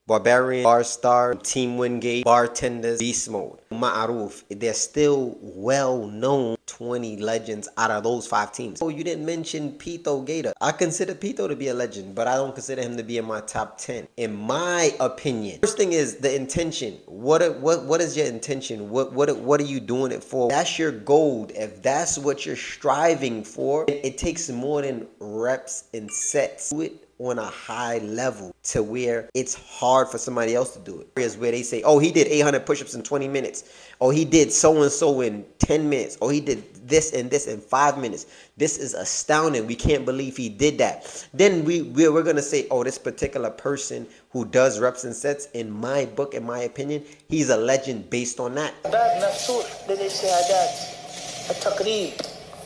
Barbarian, Barstar, Team Wingate, Bartenders, Beast Mode, Ma'aruf. They're still well-known 20 legends out of those 5 teams. Oh, you didn't mention 𝗏𝗏𝗥𝗘. I consider 𝗏𝗏𝗥𝗘 to be a legend, but I don't consider him to be in my top 10, in my opinion. First thing is the intention. What is your intention? What are you doing it for? That's your goal. If that's what you're striving for, it takes more than reps and sets. Do it on a high level to where it's hard for somebody else to do it. Here's where they say, oh, he did 800 push-ups in 20 minutes. Oh, he did so-and-so in 10 minutes. Oh, he did this and this in 5 minutes. This is astounding. We can't believe he did that. Then we're going to say, oh, this particular person who does reps and sets, in my book, in my opinion, he's a legend based on that.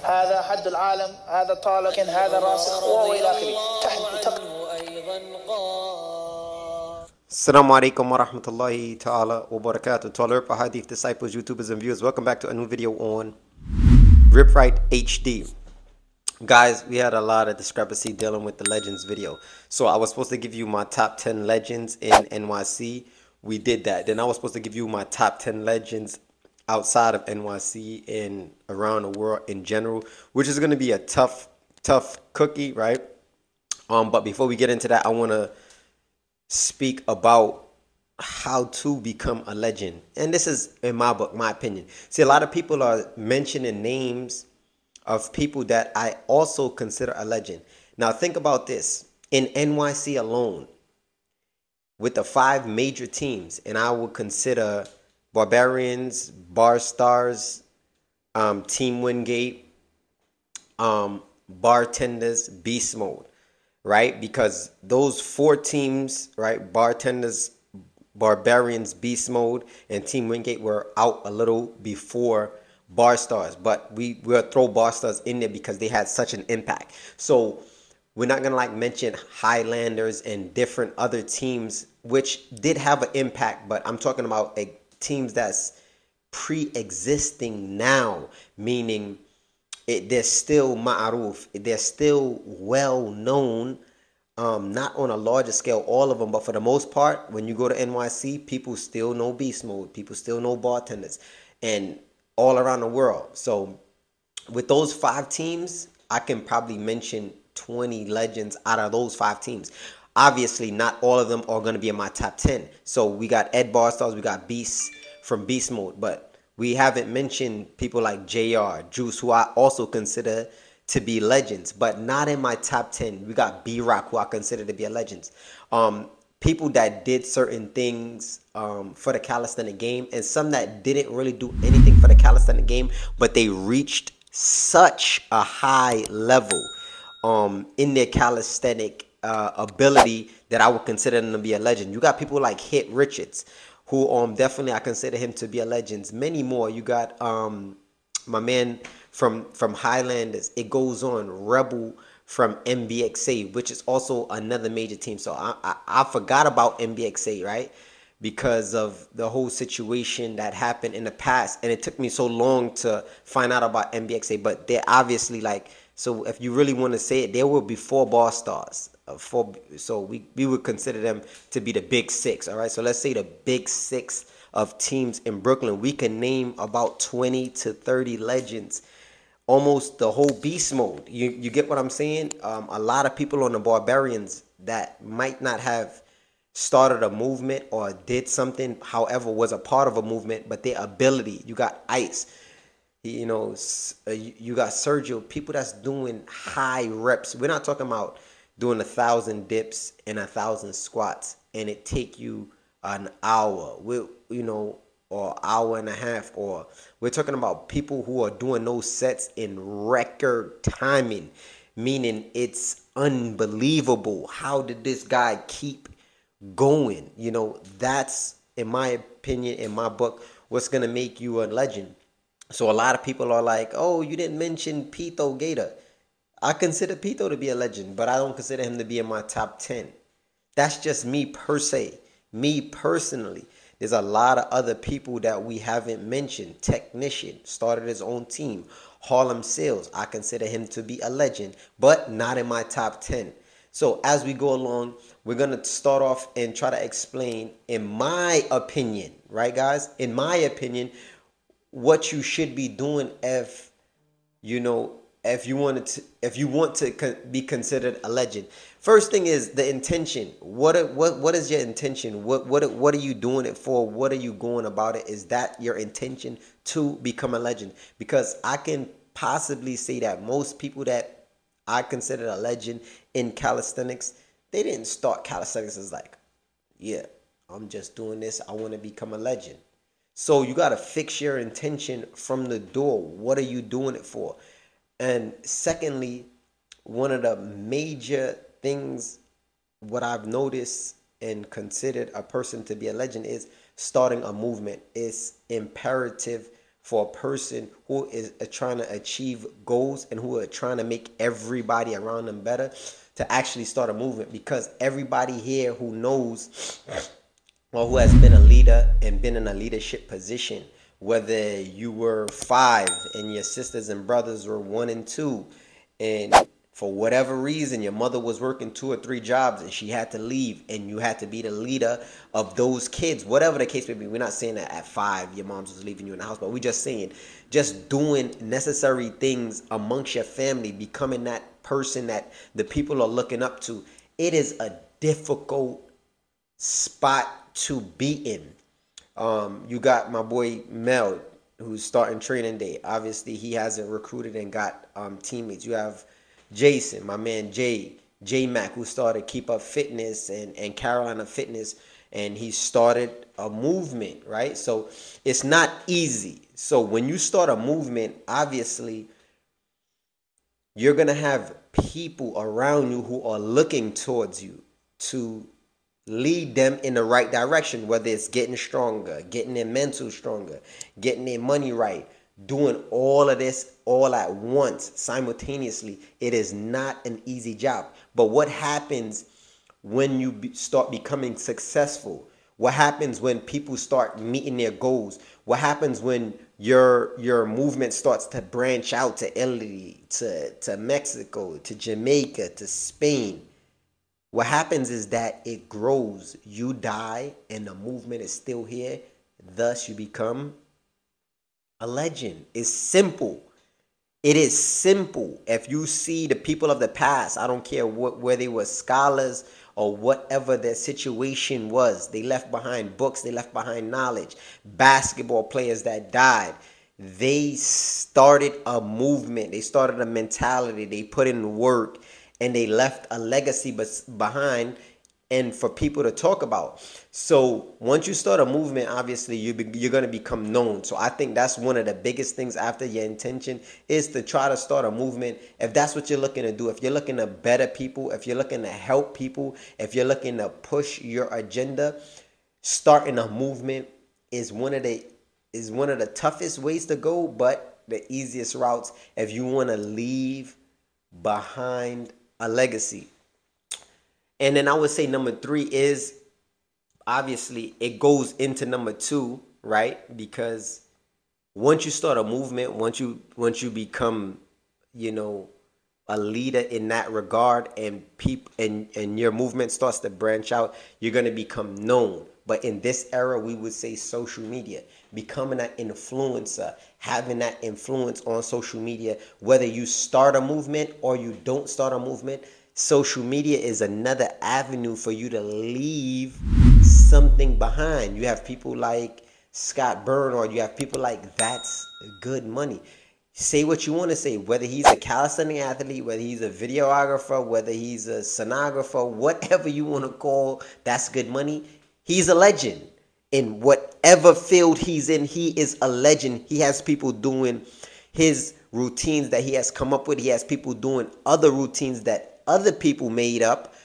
هذا حد العالم هذا طالق هذا راسخ وإلى آخره. Assalamu alaikum wa rahmatullahi ta'ala wa barakatuh. To all RipRightHD disciples, YouTubers, and viewers, welcome back to a new video on RipRightHD. Guys, we had a lot of discrepancy dealing with the legends video. So I was supposed to give you my top 10 legends in NYC. We did that. Then I was supposed to give you my top 10 legends outside of NYC and around the world in general, which is going to be a tough cookie, right? But before we get into that, I want to speak about how to become a legend. And this is, in my book, my opinion. See, a lot of people are mentioning names of people that I also consider a legend. Now, think about this. In NYC alone, with the 5 major teams, and I would consider Barbarians, Barstars, Team Wingate, Bartenders, Beast Mode, right? Because those 4 teams, right, Bartenders, Barbarians, Beast Mode, and Team Wingate were out a little before Barstars, but we will throw Barstars in there because they had such an impact. So we're not gonna like mention Highlanders and different other teams which did have an impact, but I'm talking about teams that's pre-existing now, meaning they're still ma'aruf, they're still well known, not on a larger scale, all of them, but for the most part, when you go to NYC, people still know Beast Mode, people still know Bartenders, and all around the world. So with those 5 teams, I can probably mention 20 legends out of those 5 teams. Obviously, not all of them are going to be in my top 10. So we got Ed Barstars, we got Beast from Beast Mode, but we haven't mentioned people like JR, Juice, who I also consider to be legends, but not in my top 10. We got B-Rock, who I consider to be a legend. People that did certain things for the calisthenic game, and some that didn't really do anything for the calisthenic game, but they reached such a high level in their calisthenic ability that I would consider them to be a legend. You got people like Hit Richards, who definitely I consider him to be a legend. Many more. You got my man from Highlanders. It goes on. Rebel from 𝗪𝗥𝗍𝗂, which is also another major team. So I forgot about 𝗪𝗥𝗍𝗂, right? Because of the whole situation that happened in the past, and it took me so long to find out about 𝗪𝗥𝗍𝗂. But they're obviously like, so if you really want to say it, they were before Barstars. So we would consider them to be the big 6. All right, so let's say the big 6 of teams in Brooklyn. We can name about 20 to 30 legends, almost the whole Beast Mode. You get what I'm saying? A lot of people on the Barbarians that might not have started a movement or did something, however, was a part of a movement, but their ability. You got Ice, you know, you got Sergio, people that's doing high reps. We're not talking about doing 1,000 dips and 1,000 squats, and it take you an hour, you know, or hour and a half. Or we're talking about people who are doing those sets in record timing, meaning it's unbelievable. How did this guy keep going? You know, that's, in my opinion, in my book, what's gonna make you a legend. So a lot of people are like, oh, you didn't mention 𝗏𝗏𝗥𝗘. I consider 𝗏𝗏𝗥𝗘 to be a legend, but I don't consider him to be in my top 10. That's just me per se. Me personally. There's a lot of other people that we haven't mentioned. Technician started his own team. Harlem Sales, I consider him to be a legend, but not in my top 10. So as we go along, we're going to start off and try to explain, in my opinion, right, guys? In my opinion, what you should be doing if, you know, if you want to be considered a legend. First thing is the intention. What is your intention? What are you doing it for? What are you going about it? Is that your intention to become a legend? Because I can possibly say that most people that I consider a legend in calisthenics, they didn't start calisthenics as like, yeah, I'm just doing this, I want to become a legend. So you got to fix your intention from the door. What are you doing it for? And secondly, one of the major things, what I've noticed and considered a person to be a legend, is starting a movement. It's imperative for a person who is trying to achieve goals and who are trying to make everybody around them better to actually start a movement, because everybody here who knows or who has been a leader and been in a leadership position, whether you were 5 and your sisters and brothers were 1 and 2, and for whatever reason your mother was working 2 or 3 jobs and she had to leave, and you had to be the leader of those kids, whatever the case may be. We're not saying that at 5 your mom was leaving you in the house, but we're just saying just doing necessary things amongst your family, becoming that person that the people are looking up to. It is a difficult spot to be in. You got my boy Mel, who's starting training day. Obviously he hasn't recruited and got teammates. You have Jason, my man J-Mac, who started Keep Up Fitness and Carolina Fitness, and he started a movement, right? So it's not easy. So when you start a movement, obviously you're gonna have people around you who are looking towards you to lead them in the right direction, whether it's getting stronger, getting their mental stronger, getting their money right, doing all of this all at once simultaneously. It is not an easy job. But what happens when you start becoming successful? What happens when people start meeting their goals? What happens when your movement starts to branch out to Italy, to Mexico, to Jamaica, to Spain? What happens is that it grows. You die and the movement is still here. Thus you become a legend. It's simple. It is simple. If you see the people of the past, I don't care where they were scholars or whatever their situation was, they left behind books, they left behind knowledge. Basketball players that died, they started a movement, they started a mentality, they put in work, and they left a legacy behind and for people to talk about. So once you start a movement, obviously you're going to become known. So I think that's one of the biggest things after your intention, is to try to start a movement. If that's what you're looking to do, if you're looking to better people, if you're looking to help people, if you're looking to push your agenda, starting a movement is one of the toughest ways to go, but the easiest routes if you want to leave behind a legacy. And then I would say number 3 is, obviously it goes into number 2, right? Because once you start a movement, once you become, you know, a leader in that regard, and people and your movement starts to branch out, you're going to become known. But in this era, we would say social media, becoming an influencer, having that influence on social media, whether you start a movement or you don't start a movement, social media is another avenue for you to leave something behind. You have people like Scott Bernard, you have people like That's Good Money. Say what you want to say, whether he's a calisthenic athlete, whether he's a videographer, whether he's a sonographer, whatever you want to call That's Good Money, he's a legend. In whatever field he's in, he is a legend. He has people doing his routines that he has come up with. He has people doing other routines that other people made up,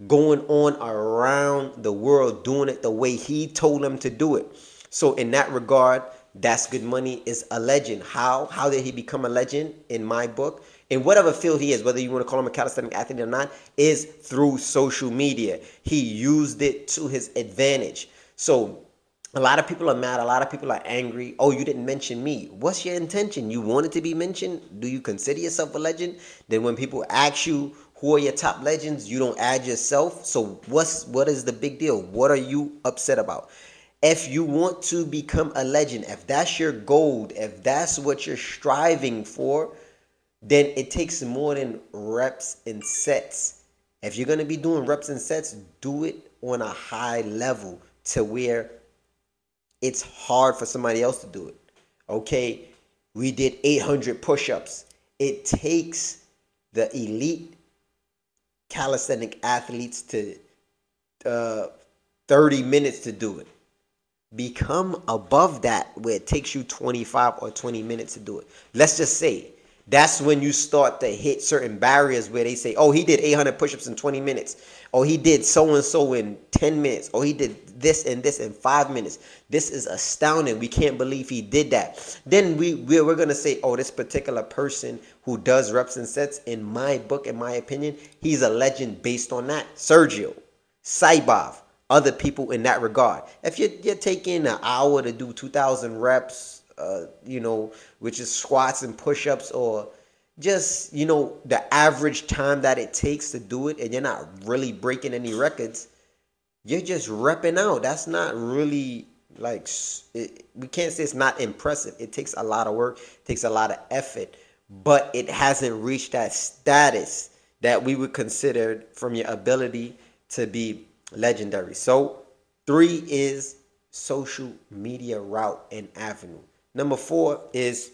going on around the world, doing it the way he told them to do it. So in that regard, That's Good Money is a legend. How did he become a legend? In my book, in whatever field he is, whether you want to call him a calisthenic athlete or not, is through social media. He used it to his advantage. So a lot of people are mad. A lot of people are angry. Oh, you didn't mention me. What's your intention? You wanted to be mentioned? Do you consider yourself a legend? Then when people ask you who are your top legends? You don't add yourself. So what is the big deal? What are you upset about? If you want to become a legend, if that's your goal, if that's what you're striving for, then it takes more than reps and sets. If you're going to be doing reps and sets, do it on a high level to where it's hard for somebody else to do it. Okay, we did 800 push-ups. It takes the elite calisthenic athletes to 30 minutes to do it. Become above that where it takes you 25 or 20 minutes to do it. Let's just say that's when you start to hit certain barriers where they say, oh, he did 800 push-ups in 20 minutes. Oh, he did so-and-so in 10 minutes. Oh, he did this and this in 5 minutes. This is astounding. We can't believe he did that. Then we're going to say, oh, this particular person who does reps and sets, in my book, in my opinion, he's a legend based on that. Sergio, Saibov, other people in that regard. If you're taking an hour to do 2,000 reps, you know, which is squats and push-ups, or just, you know, the average time that it takes to do it, and you're not really breaking any records, you're just repping out. That's not really, like, we can't say it's not impressive. It takes a lot of work, it takes a lot of effort, but it hasn't reached that status that we would consider from your ability to be legendary. So 3 is social media route and avenue. Number 4 is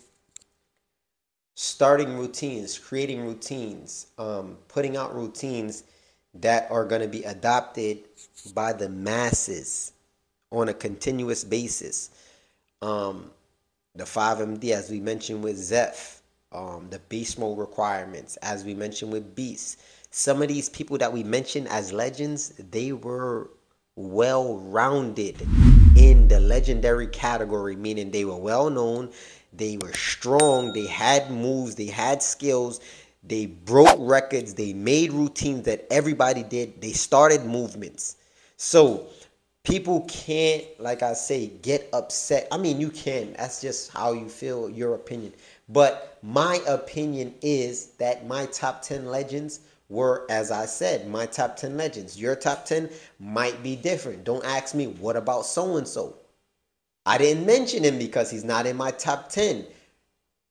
starting routines, creating routines, putting out routines that are going to be adopted by the masses on a continuous basis. The 5MD, as we mentioned with Zeph, the beast mode requirements, as we mentioned with Beast. Some of these people that we mentioned as legends, they were well-rounded in the legendary category, meaning they were well-known, they were strong, they had moves, they had skills, they broke records, they made routines that everybody did, they started movements. So people can't, like I say, get upset. I mean, you can. That's just how you feel, your opinion. But my opinion is that my top 10 legends were, as I said, my top 10 legends. Your top 10 might be different. Don't ask me, what about so-and-so? I didn't mention him because he's not in my top 10.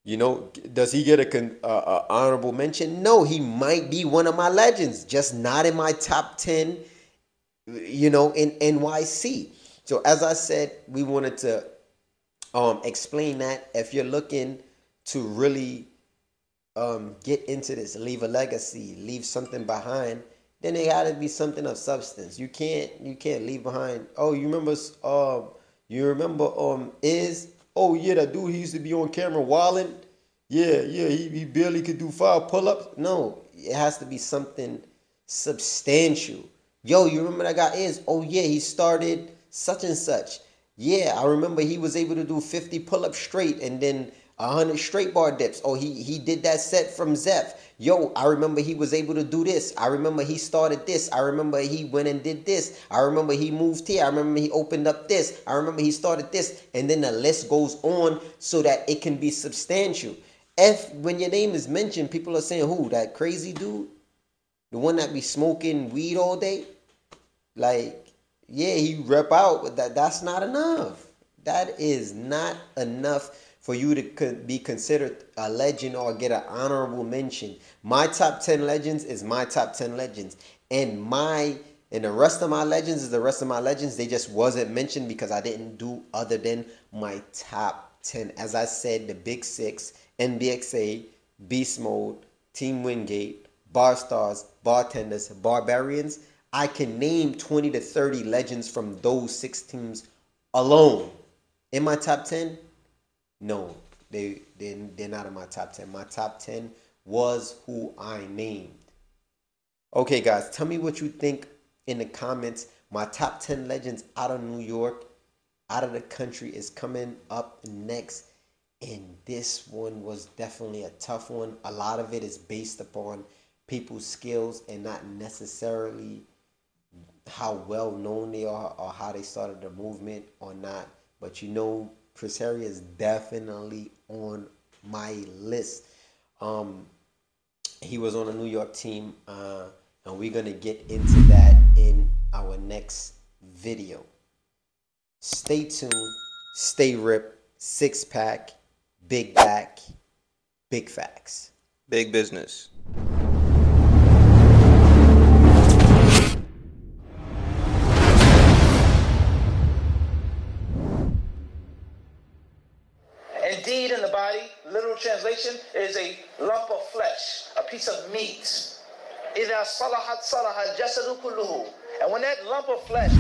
You know, does he get a honorable mention? No, he might be one of my legends, just not in my top 10, you know, in NYC. So as I said, we wanted to explain that if you're looking to really get into this, leave a legacy, leave something behind, then it got to be something of substance. You can't leave behind, oh, you remember Is, oh yeah, that dude, he used to be on camera wilding. Yeah, he barely could do 5 pull-ups. No, it has to be something substantial. Yo, you remember that guy Is? Oh yeah, he started such and such. Yeah, I remember he was able to do 50 pull-ups straight and then 100 straight bar dips. Oh, he did that set from Zeph. Yo, I remember he was able to do this. I remember he started this. I remember he went and did this. I remember he moved here. I remember he opened up this. I remember he started this. And then the list goes on so that it can be substantial. When your name is mentioned, people are saying, who? That crazy dude? The one that be smoking weed all day? Like, yeah, he rep out, but that's not enough. That is not enough for you to be considered a legend or get an honorable mention. My top 10 legends is my top 10 legends. And the rest of my legends is the rest of my legends. They just wasn't mentioned because I didn't do other than my top 10. As I said, the Big Six, NBXA, Beast Mode, Team Wingate, Bar Stars, Bartenders, Barbarians. I can name 20 to 30 legends from those 6 teams alone. In my top 10? No, they're not in my top 10. My top 10 was who I named. Okay, guys, tell me what you think in the comments. My top 10 legends out of New York, out of the country is coming up next. And this one was definitely a tough one. A lot of it is based upon people's skills and not necessarily how well known they are or how they started the movement or not. But you know, Chris Harry is definitely on my list. He was on a New York team, and we're going to get into that in our next video. Stay tuned, stay ripped, six pack, big back, big facts. Big business. Indeed, in the body, literal translation, is a lump of flesh, a piece of meat. إِذَا صَلَحَتْ صَلَحَ الْجَسَدُ كُلُّهُ. And when that lump of flesh